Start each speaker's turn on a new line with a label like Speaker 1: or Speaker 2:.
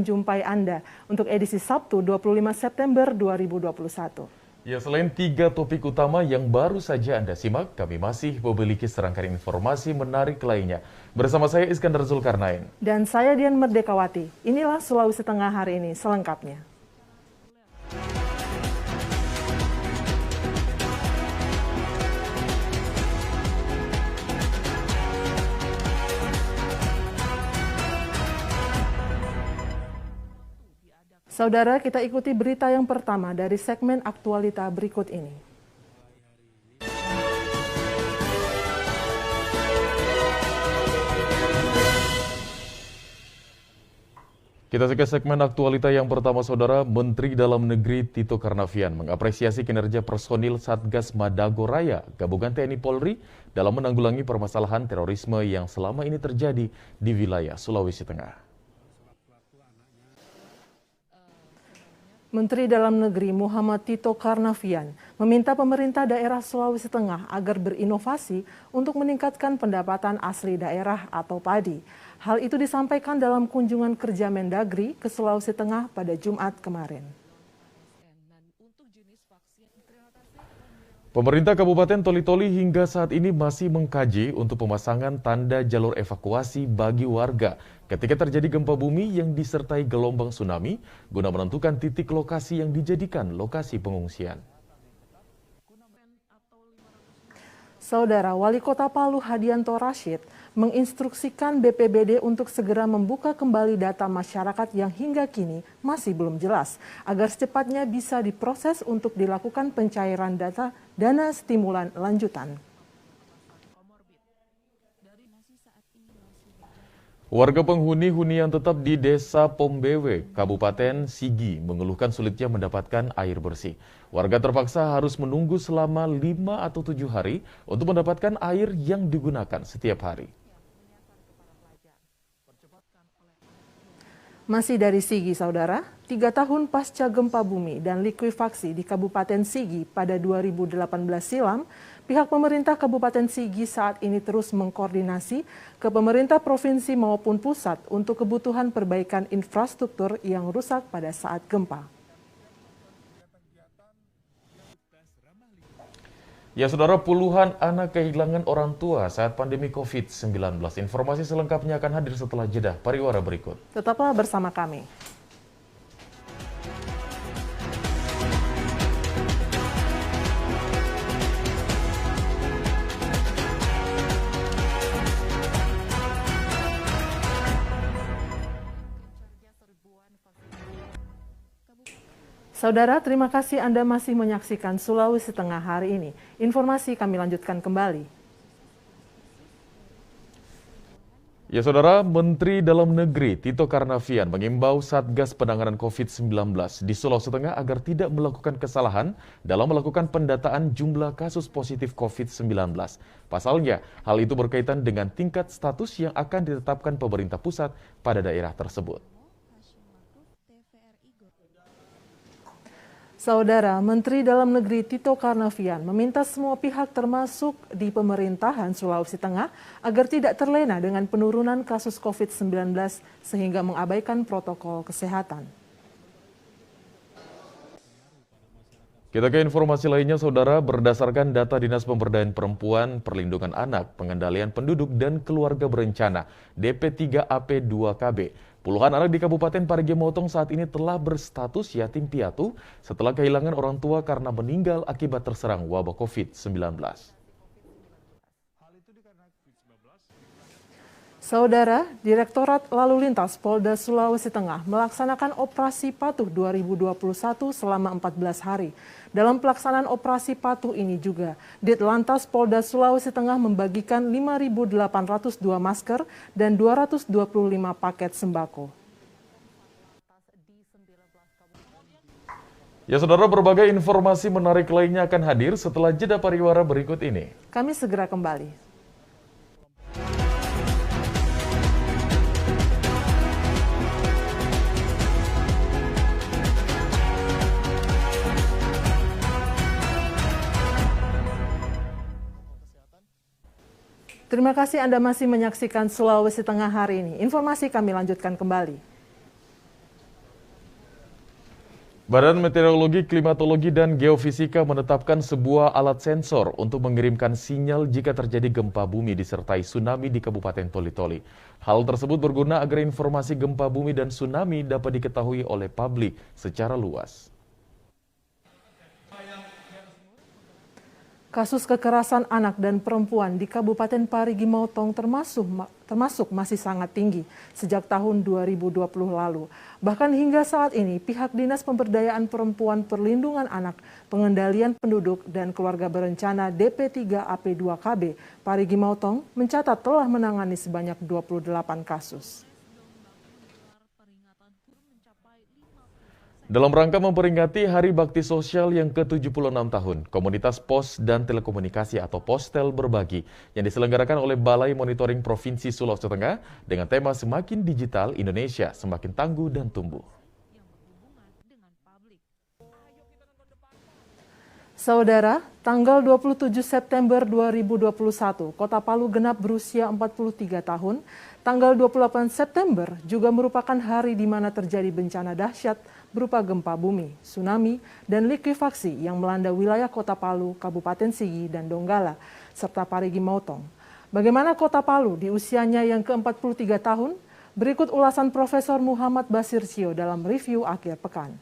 Speaker 1: menjumpai Anda untuk edisi Sabtu 25 September 2021.
Speaker 2: Ya, selain 3 topik utama yang baru saja Anda simak, kami masih memiliki serangkaian informasi menarik lainnya. Bersama saya Iskandar Zulkarnain.
Speaker 1: Dan saya Dian Merdekawati. Inilah Sulawesi Tengah hari ini selengkapnya. Saudara, kita ikuti berita yang pertama dari segmen aktualita berikut ini.
Speaker 2: Kita ke segmen aktualita yang pertama, Saudara. Menteri Dalam Negeri Tito Karnavian mengapresiasi kinerja personil Satgas Madagoraya Gabungan TNI Polri dalam menanggulangi permasalahan terorisme yang selama ini terjadi di wilayah Sulawesi Tengah.
Speaker 1: Menteri Dalam Negeri Muhammad Tito Karnavian meminta pemerintah daerah Sulawesi Tengah agar berinovasi untuk meningkatkan pendapatan asli daerah atau padi. Hal itu disampaikan dalam kunjungan kerja Mendagri ke Sulawesi Tengah pada Jumat kemarin.
Speaker 2: Pemerintah Kabupaten Toli-Toli hingga saat ini masih mengkaji untuk pemasangan tanda jalur evakuasi bagi warga ketika terjadi gempa bumi yang disertai gelombang tsunami guna menentukan titik lokasi yang dijadikan lokasi pengungsian.
Speaker 1: Saudara, Wali Kota Palu Hadianto Rashid menginstruksikan BPBD untuk segera membuka kembali data masyarakat yang hingga kini masih belum jelas, agar secepatnya bisa diproses untuk dilakukan pencairan dana stimulan lanjutan.
Speaker 2: Warga penghuni hunian tetap di Desa Pombewe, Kabupaten Sigi, mengeluhkan sulitnya mendapatkan air bersih. Warga terpaksa harus menunggu selama 5 atau 7 hari untuk mendapatkan air yang digunakan setiap hari.
Speaker 1: Masih dari Sigi, Saudara, 3 tahun pasca gempa bumi dan likuifaksi di Kabupaten Sigi pada 2018 silam, pihak pemerintah Kabupaten Sigi saat ini terus mengkoordinasi ke pemerintah provinsi maupun pusat untuk kebutuhan perbaikan infrastruktur yang rusak pada saat gempa.
Speaker 2: Ya, Saudara, puluhan anak kehilangan orang tua saat pandemi COVID-19. Informasi selengkapnya akan hadir setelah jeda pariwara berikut.
Speaker 1: Tetaplah bersama kami. Saudara, terima kasih Anda masih menyaksikan Sulawesi Tengah hari ini. Informasi kami lanjutkan kembali.
Speaker 2: Ya, Saudara, Menteri Dalam Negeri Tito Karnavian mengimbau Satgas Penanganan COVID-19 di Sulawesi Tengah agar tidak melakukan kesalahan dalam melakukan pendataan jumlah kasus positif COVID-19. Pasalnya, hal itu berkaitan dengan tingkat status yang akan ditetapkan pemerintah pusat pada daerah tersebut.
Speaker 1: Saudara, Menteri Dalam Negeri Tito Karnavian meminta semua pihak termasuk di pemerintahan Sulawesi Tengah agar tidak terlena dengan penurunan kasus COVID-19 sehingga mengabaikan protokol kesehatan.
Speaker 2: Kita ke informasi lainnya, Saudara. Berdasarkan data Dinas Pemberdayaan Perempuan, Perlindungan Anak, Pengendalian Penduduk dan Keluarga Berencana DP3AP2KB, puluhan anak di Kabupaten Parigi Motong saat ini telah berstatus yatim piatu setelah kehilangan orang tua karena meninggal akibat terserang wabah COVID-19.
Speaker 1: Saudara, Direktorat Lalu Lintas Polda Sulawesi Tengah melaksanakan operasi patuh 2021 selama 14 hari. Dalam pelaksanaan operasi patuh ini juga, Ditlantas Polda Sulawesi Tengah membagikan 5.802 masker dan 225 paket sembako.
Speaker 2: Ya, Saudara, berbagai informasi menarik lainnya akan hadir setelah jeda pariwara berikut ini.
Speaker 1: Kami segera kembali. Terima kasih Anda masih menyaksikan Sulawesi Tengah hari ini. Informasi kami lanjutkan kembali.
Speaker 2: Badan Meteorologi, Klimatologi, dan Geofisika menetapkan sebuah alat sensor untuk mengirimkan sinyal jika terjadi gempa bumi disertai tsunami di Kabupaten Toli-Toli. Hal tersebut berguna agar informasi gempa bumi dan tsunami dapat diketahui oleh publik secara luas.
Speaker 1: Kasus kekerasan anak dan perempuan di Kabupaten Parigi Motong termasuk masih sangat tinggi sejak tahun 2020 lalu. Bahkan hingga saat ini, pihak Dinas Pemberdayaan Perempuan Perlindungan Anak, Pengendalian Penduduk dan Keluarga Berencana DP3AP2KB Parigi Motong mencatat telah menangani sebanyak 28 kasus.
Speaker 2: Dalam rangka memperingati Hari Bakti Sosial yang ke-76 tahun, Komunitas Pos dan Telekomunikasi atau Postel Berbagi yang diselenggarakan oleh Balai Monitoring Provinsi Sulawesi Tengah dengan tema Semakin Digital Indonesia Semakin Tangguh dan Tumbuh.
Speaker 1: Saudara, tanggal 27 September 2021, Kota Palu genap berusia 43 tahun. Tanggal 28 September juga merupakan hari di mana terjadi bencana dahsyat berupa gempa bumi, tsunami, dan likuifaksi yang melanda wilayah Kota Palu, Kabupaten Sigi, dan Donggala, serta Parigi Motong. Bagaimana Kota Palu di usianya yang ke-43 tahun? Berikut ulasan Profesor Muhammad Basir Sio dalam review akhir pekan.